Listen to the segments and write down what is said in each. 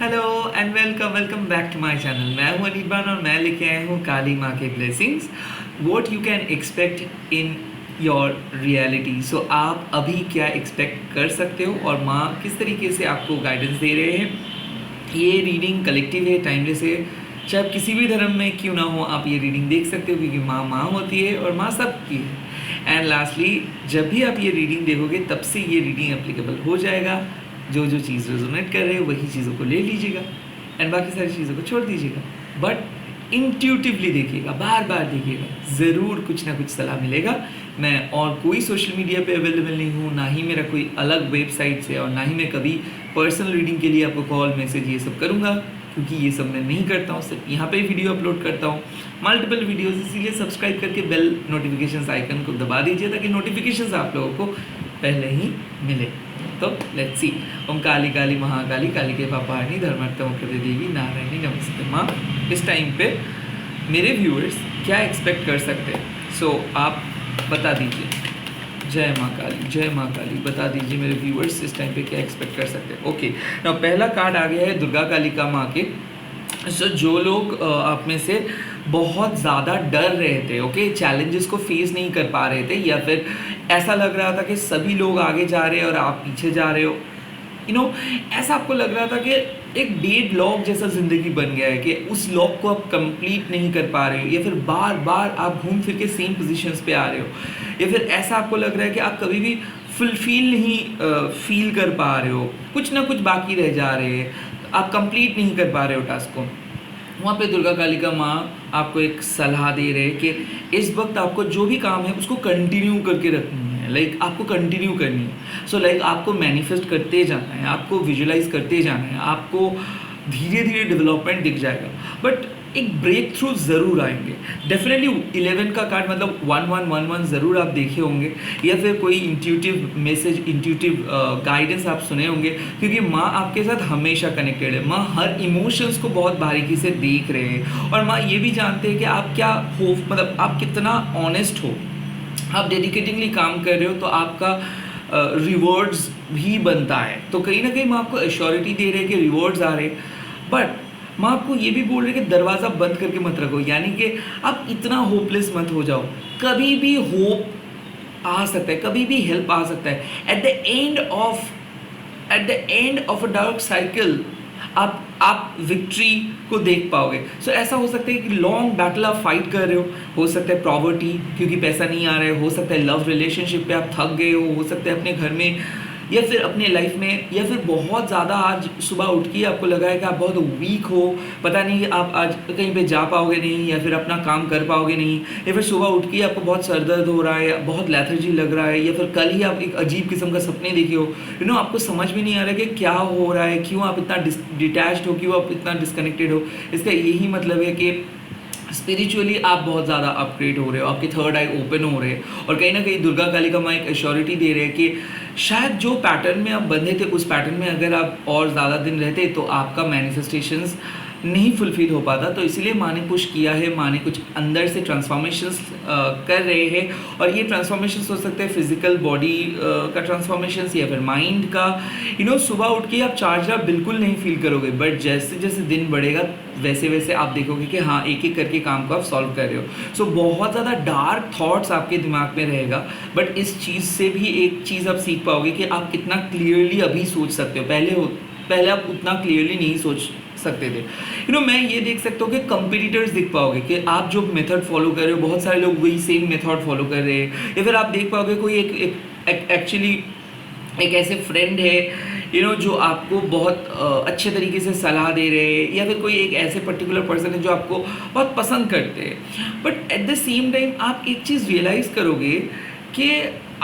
Hello and welcome welcome back to my channel. मैं हूं अनिबान और मैं लेके आया हूं काली माँ के blessings, what you can expect in your reality. So आप अभी क्या एक्सपेक्ट कर सकते हो और माँ किस तरीके से आपको गाइडेंस दे रहे हैं। ये रीडिंग कलेक्टिव है, टाइमलेस है, चाहे आप किसी भी धर्म में क्यों ना हो आप ये रीडिंग देख सकते हो, क्योंकि माँ माँ होती है और माँ सबकी है। एंड लास्टली, जब भी आप ये रीडिंग देखोगे तब से ये रीडिंग एप्लीकेबल हो जाएगा। जो जो चीज़ रेजोनेट कर रहे हो वही चीज़ों को ले लीजिएगा एंड बाकी सारी चीज़ों को छोड़ दीजिएगा। बट इंट्यूटिवली देखिएगा, बार बार देखिएगा, ज़रूर कुछ ना कुछ सलाह मिलेगा। मैं और कोई सोशल मीडिया पे अवेलेबल नहीं हूँ, ना ही मेरा कोई अलग वेबसाइट से, और ना ही मैं कभी पर्सनल रीडिंग के लिए आपको कॉल मैसेज ये सब करूँगा, क्योंकि ये सब मैं नहीं करता हूँ। सिर्फ यहाँ पे वीडियो अपलोड करता हूँ, मल्टीपल वीडियोज़। इसीलिए सब्सक्राइब करके बेल नोटिफिकेशन आइकन को दबा दीजिए ताकि नोटिफिकेशन आप लोगों को पहले ही मिले। तो लेट्स सी। ओम काली काली महाकाली, काली के पापाणी, धर्मार्थमोक्षदे देवी, नारायणी नमस्ते। माँ इस टाइम पे मेरे व्यूअर्स क्या एक्सपेक्ट कर सकते हैं, सो आप बता दीजिए। जय माँ काली, जय माँ काली, बता दीजिए मेरे व्यूअर्स इस टाइम पे क्या एक्सपेक्ट कर सकते हैं। ओके, नाउ पहला कार्ड आ गया है दुर्गा कालिका माँ के। सो जो लोग आप में से बहुत ज़्यादा डर रहे थे, ओके, चैलेंजेस को फेस नहीं कर पा रहे थे, या फिर ऐसा लग रहा था कि सभी लोग आगे जा रहे हैं और आप पीछे जा रहे हो, ऐसा आपको लग रहा था कि एक डेड लॉक जैसा ज़िंदगी बन गया है कि उस लॉक को आप कंप्लीट नहीं कर पा रहे हो, या फिर बार बार आप घूम फिर के सेम पोजीशंस पे आ रहे हो, या फिर ऐसा आपको लग रहा है कि आप कभी भी फुलफिल नहीं फील कर पा रहे हो, कुछ ना कुछ बाकी रह जा रहे हैं, आप कंप्लीट नहीं कर पा रहे हो टास्क को। वहाँ पे दुर्गा कालिका माँ आपको एक सलाह दे रहे हैं कि इस वक्त आपको जो भी काम है उसको कंटिन्यू करके रखनी है, लाइक आपको कंटिन्यू करनी है। सो लाइक आपको मैनिफेस्ट करते जाना है, आपको विजुलाइज करते जाना है, आपको धीरे धीरे डेवलपमेंट दिख जाएगा, बट एक ब्रेक थ्रू ज़रूर आएंगे। डेफिनेटली 11 का कार्ड मतलब 1111 ज़रूर आप देखे होंगे, या फिर कोई इंट्यूटिव मैसेज, इंट्यूटिव गाइडेंस आप सुने होंगे, क्योंकि माँ आपके साथ हमेशा कनेक्टेड है। माँ हर इमोशंस को बहुत बारीकी से देख रहे हैं, और माँ ये भी जानते हैं कि आप क्या हो, मतलब आप कितना ऑनेस्ट हो, आप डेडिकेटिंगली काम कर रहे हो तो आपका रिवॉर्ड्स भी बनता है। तो कहीं ना कहीं माँ आपको एश्योरिटी दे रहे हैं कि रिवॉर्ड्स आ रहे, बट माँ आपको ये भी बोल रही है कि दरवाज़ा बंद करके मत रखो, यानी कि आप इतना होपलेस मत हो जाओ। कभी भी होप आ सकता है, कभी भी हेल्प आ सकता है। At the end of a dark cycle आप विक्ट्री को देख पाओगे। सो ऐसा हो सकता है कि लॉन्ग बैटल आप फाइट कर रहे हो सकता है प्रॉवर्टी क्योंकि पैसा नहीं आ रहा है, हो सकता है लव रिलेशनशिप पे आप थक गए हो सकता है अपने घर में या फिर अपने लाइफ में, या फिर बहुत ज़्यादा आज सुबह उठ के आपको लगा है कि आप बहुत वीक हो, पता नहीं आप आज कहीं पे जा पाओगे नहीं, या फिर अपना काम कर पाओगे नहीं, या फिर सुबह उठ के आपको बहुत सर दर्द हो रहा है, बहुत लेथर्जी लग रहा है, या फिर कल ही आप एक अजीब किस्म का सपने देखे हो, आपको समझ में नहीं आ रहा है कि क्या हो रहा है, क्यों आप इतना डिटैच्ड हो, क्यों आप इतना डिस्कनेक्टेड हो। इसका यही मतलब है कि स्पिरिचुअली आप बहुत ज़्यादा अपग्रेड हो रहे हो, आपके थर्ड आई ओपन हो रहे हैं, और कहीं ना कहीं दुर्गा कालिका माँ एक एश्योरिटी दे रहे हैं कि शायद जो पैटर्न में आप बंधे थे उस पैटर्न में अगर आप और ज़्यादा दिन रहते तो आपका मैनिफेस्टेशंस नहीं फुलफिल हो पाता। तो इसीलिए माँ ने पुश किया है, माँ ने कुछ अंदर से ट्रांसफॉर्मेशंस कर रहे हैं, और ये ट्रांसफॉर्मेशंस हो सकते हैं फिजिकल बॉडी का ट्रांसफॉर्मेशंस, या फिर माइंड का। सुबह उठ के आप चार्ज अप बिल्कुल नहीं फील करोगे, बट जैसे जैसे दिन बढ़ेगा वैसे वैसे आप देखोगे कि हाँ एक एक करके काम को आप सॉल्व कर रहे हो। सो बहुत ज़्यादा डार्क थॉट्स आपके दिमाग में रहेगा, बट इस चीज़ से भी एक चीज़ आप सीख पाओगे कि आप कितना क्लियरली अभी सोच सकते हो। पहले आप उतना क्लियरली नहीं सोच सकते थे। मैं ये देख सकता हूँ कि कंपटीटर्स दिख पाओगे कि आप जो मेथड फॉलो कर रहे हो बहुत सारे लोग वही सेम मेथड फॉलो कर रहे हैं, या फिर आप देख पाओगे कोई एक्चुअली एक ऐसे फ्रेंड है जो आपको बहुत अच्छे तरीके से सलाह दे रहे हैं, या फिर कोई एक ऐसे पर्टिकुलर पर्सन है जो आपको बहुत पसंद करते हैं। But at the same time आप एक चीज़ रियलाइज़ करोगे कि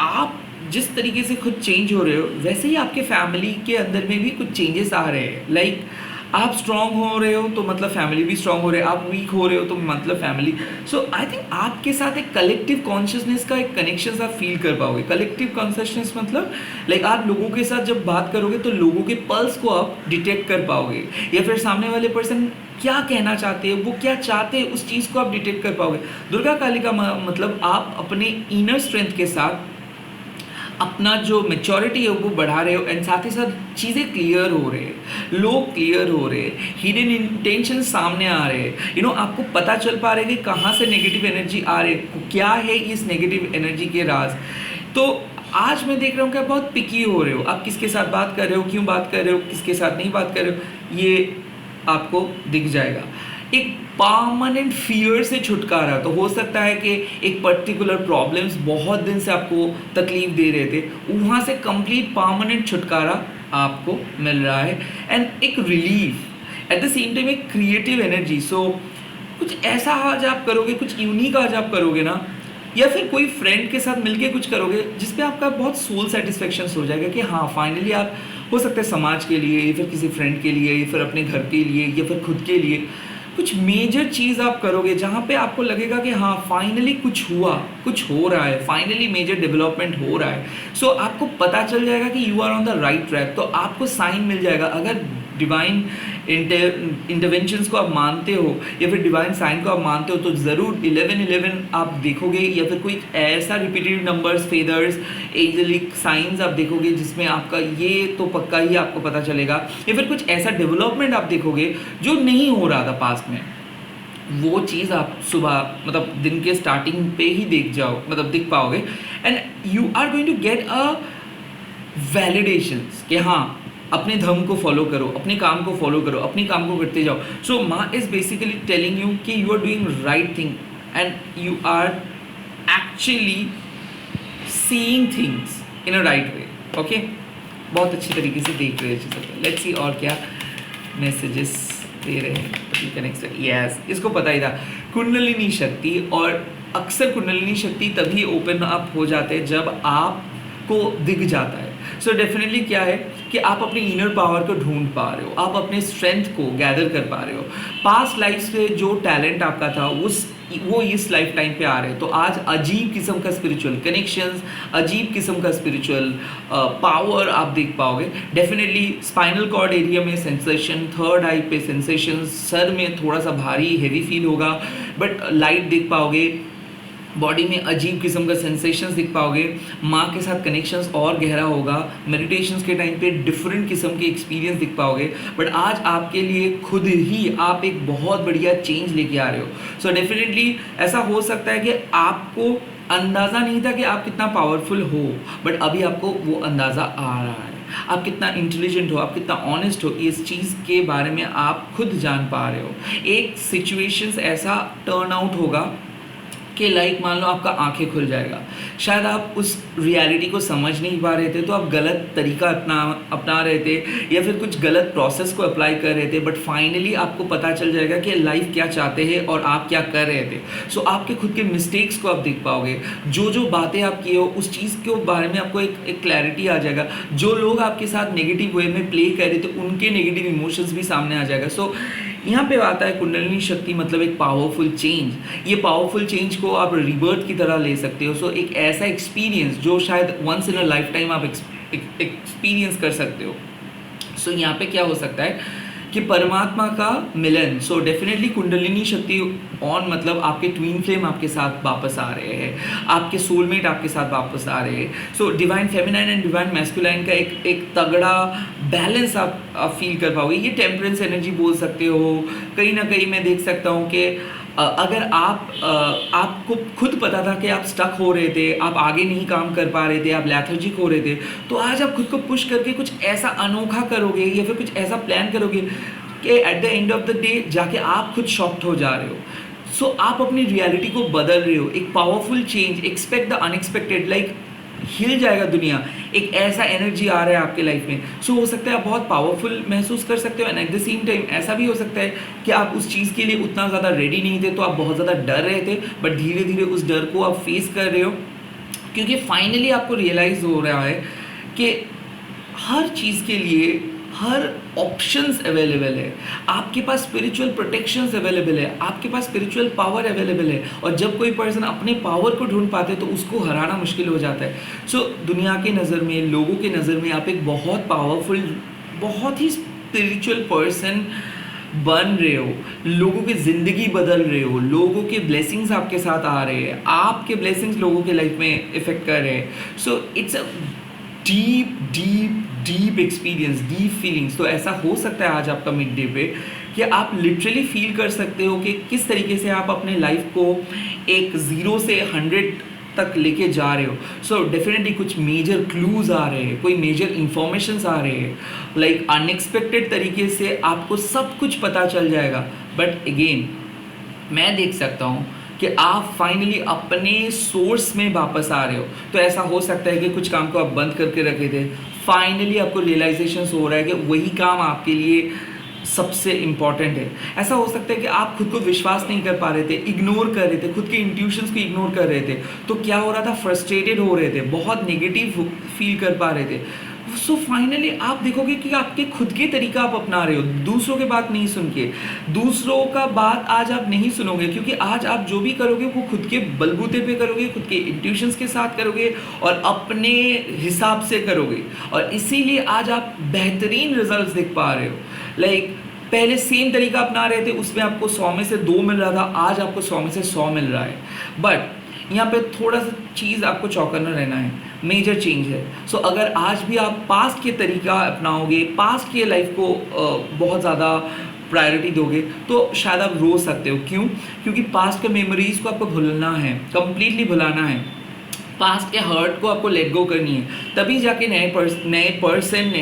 आप जिस तरीके से खुद चेंज हो रहे हो वैसे ही आपके फैमिली के अंदर में भी कुछ चेंजेस आ रहे हैं। लाइक आप स्ट्रांग हो रहे हो तो मतलब फैमिली भी स्ट्रांग हो रहे है, आप वीक हो रहे हो तो मतलब फैमिली। सो आई थिंक आपके साथ एक कलेक्टिव कॉन्शियसनेस का एक कनेक्शन आप फील कर पाओगे। कलेक्टिव कॉन्शियसनेस मतलब लाइक आप लोगों के साथ जब बात करोगे तो लोगों के पल्स को आप डिटेक्ट कर पाओगे, या फिर सामने वाले पर्सन क्या कहना चाहते हैं, वो क्या चाहते हैं, उस चीज़ को आप डिटेक्ट कर पाओगे। दुर्गा काली का मतलब आप अपने इनर स्ट्रेंथ के साथ अपना जो मैच्योरिटी है वो बढ़ा रहे हो, एंड साथ ही साथ चीज़ें क्लियर हो रहे हैं, लोग क्लियर हो रहे हैं, हिडन इंटेंशन सामने आ रहे हैं, आपको पता चल पा रहे हैं कि कहाँ से नेगेटिव एनर्जी आ रहे हैं, क्या है इस नेगेटिव एनर्जी के राज। तो आज मैं देख रहा हूँ कि आप बहुत पिकी हो रहे हो, आप किसके साथ बात कर रहे हो, क्यों बात कर रहे हो, किसके साथ नहीं बात कर रहे हो, ये आपको दिख जाएगा। एक परमानेंट फियर से छुटकारा, तो हो सकता है कि एक पर्टिकुलर प्रॉब्लम्स बहुत दिन से आपको तकलीफ दे रहे थे, वहाँ से कंप्लीट परमानेंट छुटकारा आपको मिल रहा है, एंड एक relief at the same time, एक क्रिएटिव एनर्जी। सो कुछ ऐसा आज आप करोगे, कुछ यूनिक आज आप करोगे ना, या फिर कोई फ्रेंड के साथ मिलके कुछ करोगे जिसपे आपका बहुत सोल सेटिस्फेक्शन हो जाएगा कि हाँ फाइनली आप, हो सकता है समाज के लिए, या फिर किसी फ्रेंड के लिए, या फिर अपने घर के लिए, या फिर खुद के लिए कुछ मेजर चीज़ आप करोगे जहाँ पे आपको लगेगा कि हाँ फाइनली कुछ हुआ, कुछ हो रहा है, फाइनली मेजर डेवलपमेंट हो रहा है। सो आपको पता चल जाएगा कि you are on the right track, तो आपको साइन मिल जाएगा। अगर डिवाइन इंटरवेंशंस को आप मानते हो, या फिर डिवाइन साइन को आप मानते हो, तो ज़रूर 1111 आप देखोगे, या फिर कोई ऐसा repeated numbers, feathers, angelic signs आप देखोगे जिसमें आपका ये तो पक्का ही आपको पता चलेगा, या फिर कुछ ऐसा डेवलपमेंट आप देखोगे जो नहीं हो रहा था पास्ट में, वो चीज़ आप सुबह मतलब दिन के स्टार्टिंग पे ही दिख पाओगे, and you are going to get a validations कि हाँ अपने धर्म को फॉलो करो, अपने काम को फॉलो करो, अपने काम को करते जाओ। सो माँ इज बेसिकली टेलिंग यू कि you are doing right thing, and you are actually seeing things in a right way. Okay, बहुत अच्छी तरीके से देख रहे हैं। लेट्स सी और क्या मैसेजेस दे रहे हैं। यस, इसको पता ही था, कुंडलिनी शक्ति, और अक्सर कुंडलिनी शक्ति तभी ओपन अप हो जाते हैं जब आपको दिख जाता है। सो डेफिनेटली क्या है कि आप अपनी इनर पावर को ढूंढ पा रहे हो, आप अपने स्ट्रेंथ को गैदर कर पा रहे हो। पास्ट लाइफ से जो टैलेंट आपका था वो इस लाइफ टाइम पे आ रहे हैं, तो आज अजीब किस्म का स्पिरिचुअल कनेक्शंस, अजीब किस्म का स्पिरिचुअल पावर आप देख पाओगे। डेफिनेटली स्पाइनल कॉर्ड एरिया में सेंसेशन, थर्ड आई पे सेंसेशन, सर में थोड़ा सा भारी हैवी फील होगा, बट लाइट देख पाओगे, बॉडी में अजीब किस्म का सेंसेशंस दिख पाओगे, माँ के साथ कनेक्शंस और गहरा होगा, मेडिटेशंस के टाइम पे डिफरेंट किस्म के एक्सपीरियंस दिख पाओगे। बट आज आपके लिए खुद ही आप एक बहुत बढ़िया चेंज लेके आ रहे हो। सो डेफिनेटली ऐसा हो सकता है कि आपको अंदाज़ा नहीं था कि आप कितना पावरफुल हो, बट अभी आपको वो अंदाज़ा आ रहा है। आप कितना इंटेलिजेंट हो, आप कितना ऑनेस्ट हो, इस चीज़ के बारे में आप खुद जान पा रहे हो। एक सिचुएशंस ऐसा टर्न आउट होगा कि लाइक मान लो आपका आंखें खुल जाएगा, शायद आप उस रियलिटी को समझ नहीं पा रहे थे, तो आप गलत तरीका अपना रहे थे, या फिर कुछ गलत प्रोसेस को अप्लाई कर रहे थे, बट फाइनली आपको पता चल जाएगा कि लाइफ क्या चाहते हैं और आप क्या कर रहे थे। सो आपके खुद के मिस्टेक्स को आप देख पाओगे, जो बातें आप किए हो उस चीज़ के बारे में आपको एक क्लैरिटी आ जाएगा। जो लोग आपके साथ नेगेटिव वे में प्ले कर रहे थे उनके नेगेटिव इमोशंस भी सामने आ जाएगा। सो यहाँ पे आता है कुंडलिनी शक्ति मतलब एक पावरफुल चेंज। ये पावरफुल चेंज को आप रिबर्थ की तरह ले सकते हो। सो एक ऐसा एक्सपीरियंस जो शायद once in a lifetime आप एक्सपीरियंस कर सकते हो। सो यहाँ पे क्या हो सकता है कि परमात्मा का मिलन। सो डेफिनेटली कुंडलिनी शक्ति ऑन मतलब आपके ट्विन फ्लेम आपके साथ वापस आ रहे हैं, आपके सोलमेट आपके साथ वापस आ रहे हैं। So divine feminine and divine masculine का एक तगड़ा बैलेंस आप फील कर पाओगे। ये टेम्परेंस एनर्जी बोल सकते हो। कहीं ना कहीं मैं देख सकता हूँ कि अगर आपको खुद पता था कि आप स्टक हो रहे थे, आप आगे नहीं काम कर पा रहे थे, आप लैथर्जिक हो रहे थे, तो आज आप खुद को पुश करके कुछ ऐसा अनोखा करोगे या फिर कुछ ऐसा प्लान करोगे कि at the end of the day जाके आप खुद शॉक्ड हो जा रहे हो। सो आप अपनी रियलिटी को बदल रहे हो। एक powerful change, expect the unexpected, like hill जाएगा दुनिया। एक ऐसा एनर्जी आ रहा है आपके लाइफ में। सो हो सकता है आप बहुत पावरफुल महसूस कर सकते हो, and at the same time ऐसा भी हो सकता है कि आप उस चीज़ के लिए उतना ज़्यादा रेडी नहीं थे, तो आप बहुत ज़्यादा डर रहे थे, बट धीरे धीरे उस डर को आप फेस कर रहे हो, क्योंकि फाइनली आपको रियलाइज़ हो रहा है कि हर चीज़ के लिए हर ऑप्शंस अवेलेबल है। आपके पास स्पिरिचुअल प्रोटेक्शंस अवेलेबल है, आपके पास स्पिरिचुअल पावर अवेलेबल है। और जब कोई पर्सन अपने पावर को ढूंढ पाते हैं तो उसको हराना मुश्किल हो जाता है। सो दुनिया के नज़र में, लोगों के नज़र में आप एक बहुत पावरफुल, बहुत ही स्पिरिचुअल पर्सन बन रहे हो, लोगों की ज़िंदगी बदल रहे हो, लोगों के ब्लेसिंग्स आपके साथ आ रहे हैं, आपके ब्लेसिंग्स लोगों के लाइफ में इफ़ेक्ट कर रहे हैं। So it's a deep deep deep experience, deep feelings. तो ऐसा हो सकता है आज आपका मिड डे पे कि आप लिटरली फील कर सकते हो कि किस तरीके से आप अपने लाइफ को एक 0 से 100 तक लेके जा रहे हो। सो डेफिनेटली कुछ मेजर क्लूज आ रहे हैं, कोई मेजर इंफॉर्मेशंस आ रहे हैं, लाइक अनएक्सपेक्टेड तरीके से आपको सब कुछ पता चल जाएगा। बट अगेन मैं देख सकता हूँ कि आप फाइनली अपने सोर्स में वापस आ रहे हो। तो ऐसा हो सकता है कि कुछ काम को आप बंद करके रखे थे, फाइनली आपको रियलाइजेशन हो रहा है कि वही काम आपके लिए सबसे इम्पॉर्टेंट है। ऐसा हो सकता है कि आप खुद को विश्वास नहीं कर पा रहे थे, इग्नोर कर रहे थे, खुद के इंट्यूशंस को इग्नोर कर रहे थे। तो क्या हो रहा था, फ्रस्ट्रेटेड हो रहे थे, बहुत नेगेटिव फील कर पा रहे थे। सो फाइनली आप देखोगे कि आपके खुद के तरीका आप अपना रहे हो, दूसरों के बात नहीं सुन के। दूसरों का बात आज आप नहीं सुनोगे, क्योंकि आज आप जो भी करोगे वो खुद के बलबूते पे करोगे, खुद के इंट्यूशंस के साथ करोगे और अपने हिसाब से करोगे। और इसीलिए आज आप बेहतरीन रिजल्ट्स देख पा रहे हो। लाइक पहले सेम तरीका अपना रहे थे, उसमें आपको 100 में से 2 मिल रहा था, आज आपको 100 में से 100 मिल रहा है। बट यहाँ पे थोड़ा सा चीज़ आपको चौकन्ना रहना है, मेजर चेंज है। सो अगर आज भी आप पास्ट के तरीका अपनाओगे, पास्ट के लाइफ को बहुत ज़्यादा प्रायोरिटी दोगे, तो शायद आप रो सकते हो। क्यों? क्योंकि पास्ट के मेमोरीज़ को आपको भूलना है, कंप्लीटली भुलाना है, पास्ट के हर्ट को आपको लेट गो करनी है, तभी जाके नए पर्सन,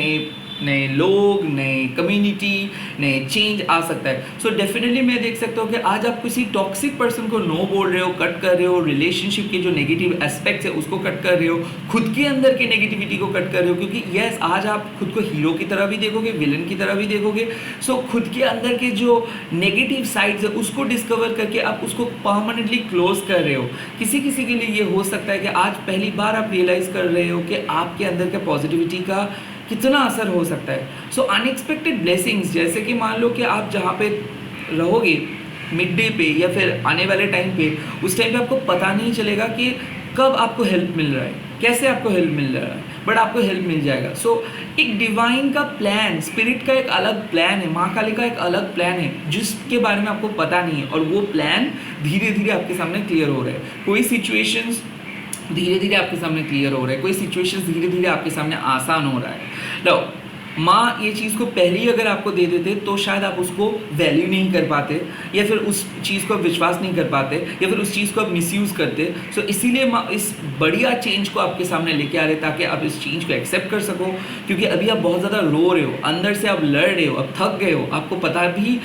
नए लोग, नए कम्युनिटी, नए चेंज आ सकता है। सो डेफिनेटली मैं देख सकता हूँ कि आज आप किसी टॉक्सिक पर्सन को नो बोल रहे हो, कट कर रहे हो, रिलेशनशिप के जो नेगेटिव एस्पेक्ट्स है उसको कट कर रहे हो, खुद के अंदर के नेगेटिविटी को कट कर रहे हो। क्योंकि यस, आज आप खुद को हीरो की तरह भी देखोगे, विलन की तरह भी देखोगे। सो खुद के अंदर के जो नेगेटिव साइड्स है उसको डिस्कवर करके आप उसको परमानेंटली क्लोज कर रहे हो। किसी किसी के लिए ये हो सकता है कि आज पहली बार आप रियलाइज़ कर रहे हो कि आपके अंदर के पॉजिटिविटी का कितना असर हो सकता है। सो अनएक्सपेक्टेड ब्लेसिंग्स, जैसे कि मान लो कि आप जहाँ पे रहोगे मिड डे पे या फिर आने वाले टाइम पे, उस टाइम पे आपको पता नहीं चलेगा कि कब आपको हेल्प मिल रहा है, कैसे आपको हेल्प मिल रहा है, बट आपको हेल्प मिल जाएगा। सो एक डिवाइन का प्लान, स्पिरिट का एक अलग प्लान है, माँ काली का एक अलग प्लान है जिसके बारे में आपको पता नहीं है, और वो प्लान धीरे धीरे आपके सामने क्लियर हो रहा है। कोई सिचुएशंस धीरे धीरे आपके सामने क्लियर हो रहा है, कोई सिचुएशंस धीरे धीरे आपके सामने आसान हो रहा है। लो, माँ ये चीज़ को पहले ही अगर आपको दे देते तो शायद आप उसको वैल्यू नहीं कर पाते, या फिर उस चीज़ को विश्वास नहीं कर पाते, या फिर उस चीज़ को आप मिसयूज़ करते। सो इसीलिए माँ इस बढ़िया चेंज को आपके सामने लेके आ रहे ताकि आप इस चेंज को एक्सेप्ट कर सको। क्योंकि अभी आप बहुत ज़्यादा रो रहे हो, अंदर से आप लड़ रहे हो, अब थक गए हो, आपको पता भी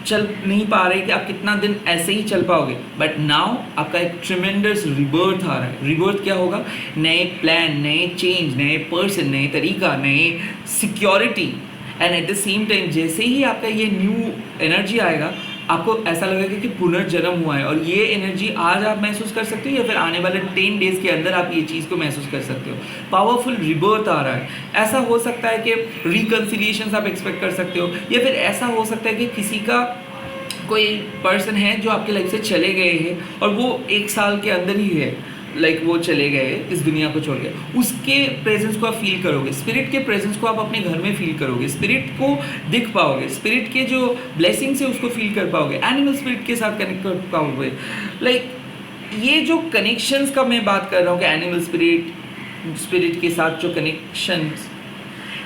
चल नहीं पा रहे कि आप कितना दिन ऐसे ही चल पाओगे। बट नाउ आपका एक ट्रिमेंडस रिबर्थ आ रहा है। रिबर्थ क्या होगा? नए प्लान, नए चेंज, नए पर्सन, नए तरीका, नए security. And at the same time जैसे ही आपका ये न्यू एनर्जी आएगा, आपको ऐसा लगेगा कि पुनर्जन्म हुआ है। और ये एनर्जी आज आप महसूस कर सकते हो, या फिर आने वाले 10 डेज़ के अंदर आप ये चीज़ को महसूस कर सकते हो। पावरफुल रिबर्थ आ रहा है। ऐसा हो सकता है कि रिकन्सिलिएशंस आप एक्सपेक्ट कर सकते हो, या फिर ऐसा हो सकता है कि किसी का कोई पर्सन है जो आपके लाइफ से चले गए हैं और वो 1 साल के अंदर ही है, लाइक वो चले गए इस दुनिया को छोड़ के, उसके प्रेजेंस को आप फील करोगे, स्पिरिट के प्रेजेंस को आप अपने घर में फील करोगे, स्पिरिट को दिख पाओगे, स्पिरिट के जो ब्लेसिंग्स है उसको फील कर पाओगे, एनिमल स्पिरिट के साथ कनेक्ट कर पाओगे। लाइक ये जो कनेक्शंस का मैं बात कर रहा हूँ कि एनिमल स्पिरिट के साथ जो कनेक्शंस,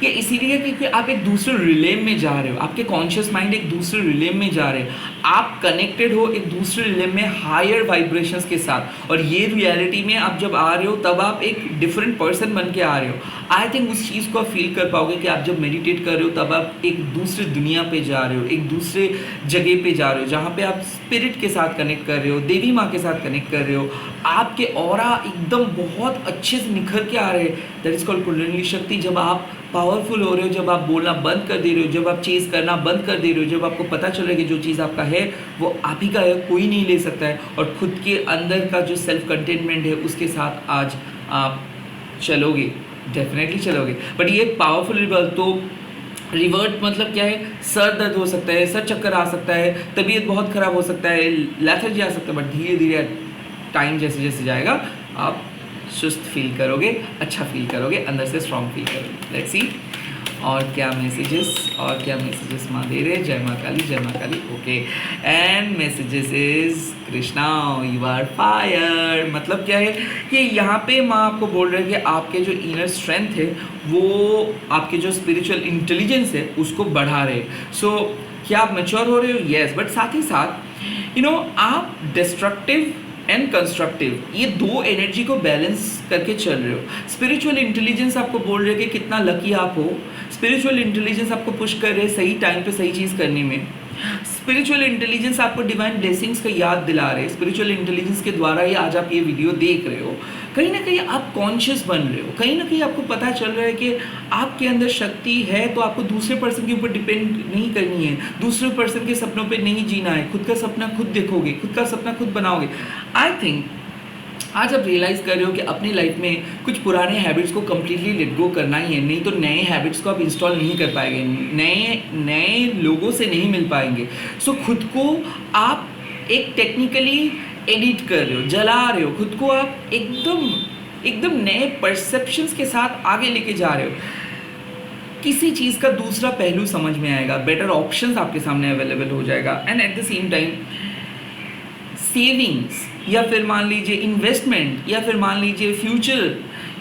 ये इसीलिए क्योंकि आप एक दूसरे रिलेम में जा रहे हो, आपके कॉन्शियस माइंड एक दूसरे रिलेम में जा रहे हैं, आप कनेक्टेड हो एक दूसरे रिलेम में हायर वाइब्रेशंस के साथ। और ये रियलिटी में आप जब आ रहे हो तब आप एक डिफरेंट पर्सन बन के आ रहे हो। आई थिंक उस चीज़ को आप फील कर पाओगे कि आप जब मेडिटेट कर रहे हो तब आप एक दूसरे दुनिया पे जा रहे हो, एक दूसरे जगह पे जा रहे हो, जहाँ पे आप स्पिरिट के साथ कनेक्ट कर रहे हो, देवी माँ के साथ कनेक्ट कर रहे हो, आपके ऑरा एकदम बहुत अच्छे से निखर के आ रहे हैं। दैट इज कॉल्ड कुंडलिनी शक्ति। जब आप पावरफुल हो रहे हो, जब आप बोलना बंद कर दे रहे हो, जब आप चेज़ करना बंद कर दे रहे हो, जब आपको पता चल रहा है कि जो चीज़ आपका है वो आप ही का है, कोई नहीं ले सकता है, और खुद के अंदर का जो सेल्फ कंटेनमेंट है उसके साथ आज आप चलोगे, डेफिनेटली चलोगे। बट ये पावरफुल रिवर्ट, तो रिवर्ट मतलब क्या है? सर दर्द हो सकता है, सर चक्कर आ सकता है, तबीयत बहुत ख़राब हो सकता है, लेथर्जी आ सकता है, बट धीरे धीरे टाइम जैसे जैसे जाएगा आप सुस्त फील करोगे, अच्छा फील करोगे, अंदर से स्ट्रॉन्ग फील करोगे। लेट्स सी और क्या मैसेजेस माँ दे रहे, जय माँ Kali, okay. And messages is Krishna you are fire. मतलब क्या है कि यहाँ पे माँ आपको बोल रहे हैं कि आपके जो इनर स्ट्रेंथ है वो आपके जो स्पिरिचुअल इंटेलिजेंस है उसको बढ़ा रहे। सो क्या आप मैच्योर हो रहे हो? यस, बट साथ ही साथ आप डिस्ट्रक्टिव एंड कंस्ट्रक्टिव ये दो एनर्जी को बैलेंस करके चल रहे हो। स्पिरिचुअल इंटेलिजेंस आपको बोल रहे हैं कि कितना लकी आप हो। स्पिरिचुअल इंटेलिजेंस आपको पुश कर रहे हैं सही टाइम पे सही चीज़ करने में। स्पिरिचुअल इंटेलिजेंस आपको डिवाइन ब्लेसिंग्स का याद दिला रहे हैं। स्पिरिचुअल इंटेलिजेंस के द्वारा ही आज आप ये वीडियो देख रहे हो। कहीं ना कहीं आप कॉन्शियस बन रहे हो, कहीं ना कहीं आपको पता चल रहा है कि आपके अंदर शक्ति है, तो आपको दूसरे पर्सन के ऊपर डिपेंड नहीं करनी है, दूसरे पर्सन के सपनों पे नहीं जीना है। खुद का सपना खुद देखोगे, खुद का सपना खुद बनाओगे। आई थिंक आज आप रियलाइज़ कर रहे हो कि अपनी लाइफ में कुछ पुराने हैबिट्स को कम्प्लीटली लेट गो करना ही है, नहीं तो नए हैबिट्स को आप इंस्टॉल नहीं कर पाएंगे, नए लोगों से नहीं मिल पाएंगे। सो खुद को आप एक टेक्निकली एडिट कर रहे हो, जला रहे हो, खुद को आप एकदम नए परसेप्शंस के साथ आगे लेके जा रहे हो। किसी चीज़ का दूसरा पहलू समझ में आएगा, बेटर ऑप्शंस आपके सामने अवेलेबल हो जाएगा। And at the same time savings या फिर मान लीजिए इन्वेस्टमेंट या फिर मान लीजिए फ्यूचर,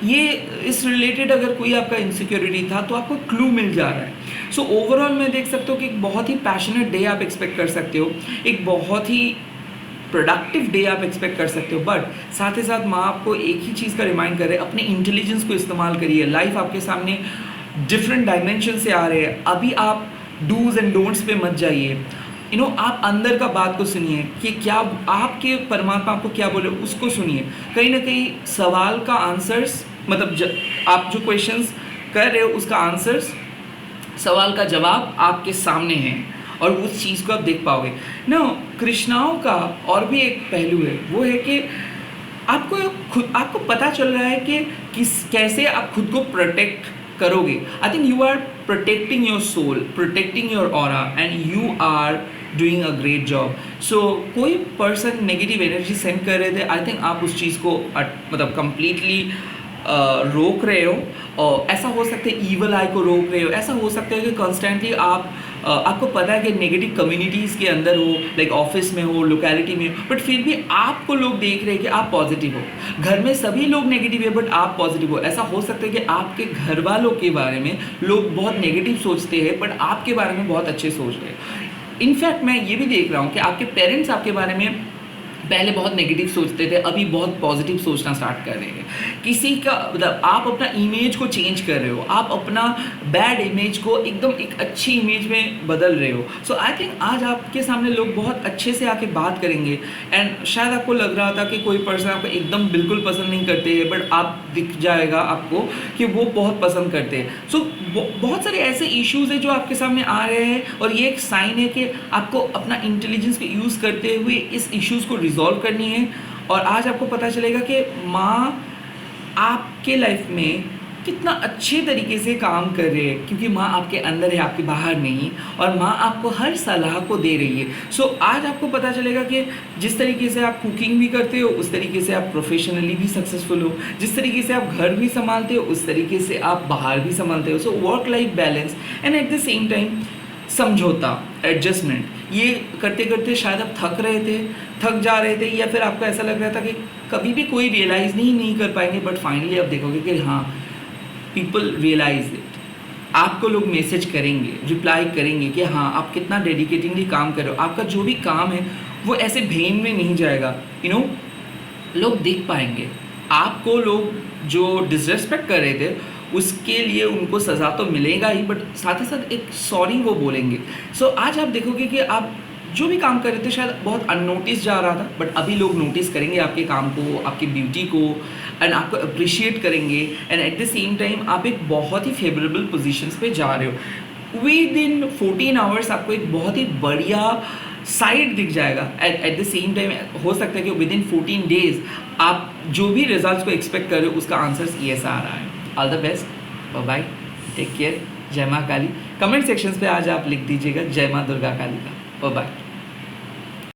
ये इस रिलेटेड अगर कोई आपका इनसिक्योरिटी था तो आपको क्लू मिल जा रहा है। सो ओवरऑल मैं देख सकता हूँ कि एक बहुत ही पैशनेट डे आप एक्सपेक्ट कर सकते हो, एक बहुत ही प्रोडक्टिव डे आप एक्सपेक्ट कर सकते हो। बट साथ ही साथ माँ आपको एक ही चीज़ का रिमाइंड कर रहे हैं, अपने इंटेलिजेंस को इस्तेमाल करिए। लाइफ आपके सामने डिफरेंट डायमेंशन से आ रहे हैं। अभी आप डूज एंड डोंट्स पे मत जाइए। आप अंदर का बात को सुनिए कि क्या आपके परमात्मा आपको क्या बोले उसको सुनिए। कहीं ना कहीं सवाल का आंसर्स, मतलब आप जो क्वेश्चंस कर रहे हो उसका आंसर्स, सवाल का जवाब आपके सामने है और उस चीज़ को आप देख पाओगे ना। कृष्णाओं का और भी एक पहलू है, वो है कि आपको पता चल रहा है कि कैसे आप खुद को प्रोटेक्ट करोगे। I think you are protecting your soul, protecting your aura and you are doing a great job. So कोई पर्सन नेगेटिव एनर्जी सेंड कर रहे थे, आई थिंक आप उस चीज़ को मतलब कंप्लीटली रोक रहे हो। और ऐसा हो सकता है ईवल आई को रोक रहे हो, ऐसा हो सकता है कि कॉन्स्टेंटली आपको पता है कि नेगेटिव कम्युनिटीज़ के अंदर हो, लाइक ऑफिस में हो, लोकेलिटी में हो, बट फिर भी आपको लोग देख रहे हैं कि आप पॉजिटिव हो। घर में सभी लोग नेगेटिव है बट आप पॉजिटिव हो। ऐसा हो सकता है कि आपके घर वालों के बारे में लोग बहुत नेगेटिव सोचते हैं बट आपके बारे में बहुत अच्छे सोच रहे हैं। इनफैक्ट मैं ये भी देख रहा हूँ कि आपके पेरेंट्स आपके बारे में पहले बहुत नेगेटिव सोचते थे, अभी बहुत पॉजिटिव सोचना स्टार्ट कर रहे हैं। किसी का मतलब आप अपना इमेज को चेंज कर रहे हो, आप अपना बैड इमेज को एकदम एक अच्छी इमेज में बदल रहे हो। सो आई थिंक आज आपके सामने लोग बहुत अच्छे से आके बात करेंगे। एंड शायद आपको लग रहा था कि कोई पर्सन आपको एकदम बिल्कुल पसंद नहीं करते हैं, बट आप दिख जाएगा आपको कि वो बहुत पसंद करते हैं। सो बहुत सारे ऐसे इश्यूज़ हैं जो आपके सामने आ रहे हैं और ये एक साइन है कि आपको अपना इंटेलिजेंस को यूज़ करते हुए इस इश्यूज़ को रिजॉल्व करनी है। और आज आपको पता चलेगा कि माँ आपके लाइफ में कितना अच्छे तरीके से काम कर रही है, क्योंकि माँ आपके अंदर है, आपके बाहर नहीं। और माँ आपको हर सलाह को दे रही है। सो आज आपको पता चलेगा कि जिस तरीके से आप कुकिंग भी करते हो उस तरीके से आप प्रोफेशनली भी सक्सेसफुल हो, जिस तरीके से आप घर भी संभालते हो उस तरीके से आप बाहर भी संभालते हो। So work life balance and at the same time समझौता, एडजस्टमेंट, ये करते करते शायद आप थक जा रहे थे या फिर आपको ऐसा लग रहा था कि कभी भी कोई रियलाइज़ नहीं कर पाएंगे, बट फाइनली आप देखोगे कि हाँ, पीपल रियलाइज इट। आपको लोग मैसेज करेंगे, रिप्लाई करेंगे कि हाँ आप कितना डेडिकेटिंगली काम कर रहे हो। आपका जो भी काम है वो ऐसे भेन में नहीं जाएगा। लोग देख पाएंगे आपको। लोग जो डिसरेस्पेक्ट कर रहे थे उसके लिए उनको सज़ा तो मिलेगा ही, बट साथ ही साथ एक सॉरी वो बोलेंगे। सो आज आप देखोगे कि आप जो भी काम कर रहे थे शायद बहुत अननोटिस जा रहा था, बट अभी लोग नोटिस करेंगे आपके काम को, आपकी ब्यूटी को, एंड आपको अप्रिशिएट करेंगे। And at the same time आप एक बहुत ही फेवरेबल पोजीशंस पे जा रहे हो। विद इन 14 आवर्स आपको एक बहुत ही बढ़िया साइड दिख जाएगा। एट द सेम टाइम हो सकता है कि विद इन 14 डेज आप जो भी रिजल्ट्स को एक्सपेक्ट कर रहे हो उसका आंसर यस आ रहा है। All the best, bye bye, take care, जय माँ काली। कमेंट सेक्शंस पे आज आप लिख दीजिएगा जय माँ दुर्गा काली का। Bye bye.